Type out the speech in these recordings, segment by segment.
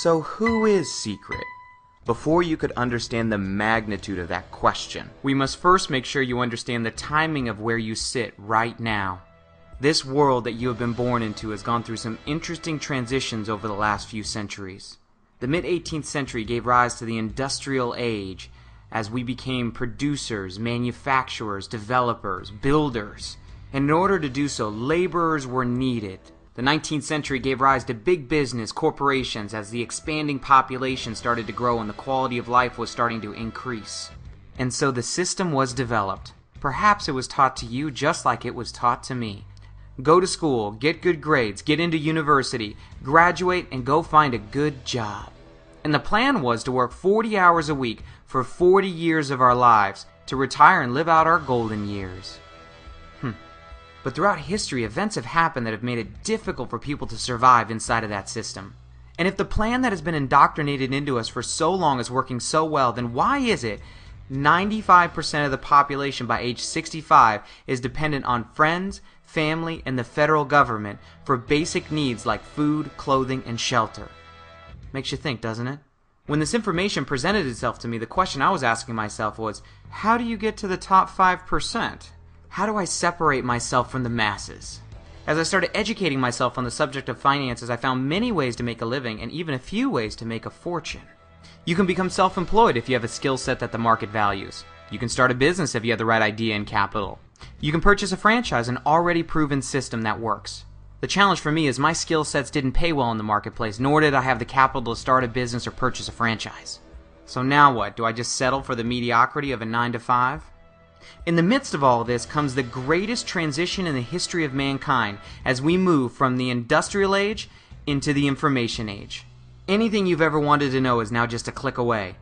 So who is Seacret? Before you could understand the magnitude of that question, we must first make sure you understand the timing of where you sit right now. This world that you have been born into has gone through some interesting transitions over the last few centuries. The mid-18th century gave rise to the industrial age as we became producers, manufacturers, developers, builders. And in order to do so, laborers were needed. The 19th century gave rise to big business, corporations, as the expanding population started to grow and the quality of life was starting to increase. And so the system was developed. Perhaps it was taught to you just like it was taught to me. Go to school, get good grades, get into university, graduate, and go find a good job. And the plan was to work 40 hours a week for 40 years of our lives, to retire and live out our golden years. But throughout history, events have happened that have made it difficult for people to survive inside of that system. And if the plan that has been indoctrinated into us for so long is working so well, then why is it 95% of the population by age 65 is dependent on friends, family, and the federal government for basic needs like food, clothing, and shelter? Makes you think, doesn't it? When this information presented itself to me, the question I was asking myself was, how do you get to the top 5%? How do I separate myself from the masses? As I started educating myself on the subject of finances, I found many ways to make a living and even a few ways to make a fortune. You can become self-employed if you have a skill set that the market values. You can start a business if you have the right idea and capital. You can purchase a franchise, an already proven system that works. The challenge for me is my skill sets didn't pay well in the marketplace, nor did I have the capital to start a business or purchase a franchise. So now what? Do I just settle for the mediocrity of a 9-to-5? In the midst of all of this comes the greatest transition in the history of mankind as we move from the industrial age into the information age. Anything you've ever wanted to know is now just a click away.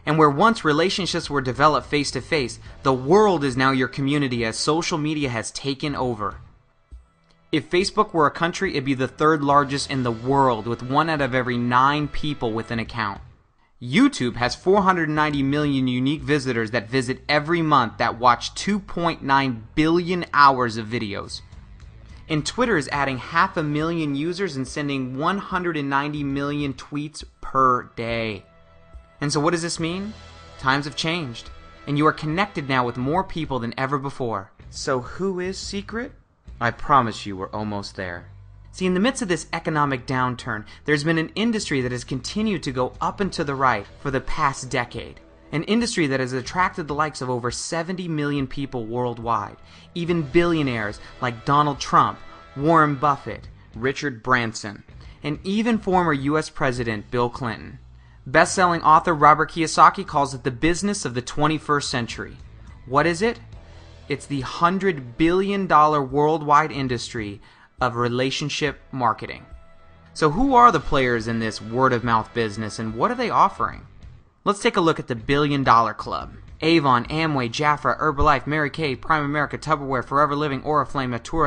And where once relationships were developed face to face, the world is now your community as social media has taken over. If Facebook were a country, it'd be the third largest in the world, with 1 out of every 9 people with an account. YouTube has 490 million unique visitors that visit every month that watch 2.9 billion hours of videos. And Twitter is adding 500,000 users and sending 190 million tweets per day. And so what does this mean? Times have changed, and you are connected now with more people than ever before. So who is Seacret? I promise you we're almost there. See, in the midst of this economic downturn, there's been an industry that has continued to go up and to the right for the past decade. An industry that has attracted the likes of over 70 million people worldwide, even billionaires like Donald Trump, Warren Buffett, Richard Branson, and even former U.S. President Bill Clinton. Best-selling author Robert Kiyosaki calls it the business of the 21st century. What is it? It's the $100 billion worldwide industry of relationship marketing. So who are the players in this word-of-mouth business and what are they offering? Let's take a look at the $1 Billion Club. Avon, Amway, Jafra, Herbalife, Mary Kay, Prime America, Tupperware, Forever Living, Oriflame, Natura,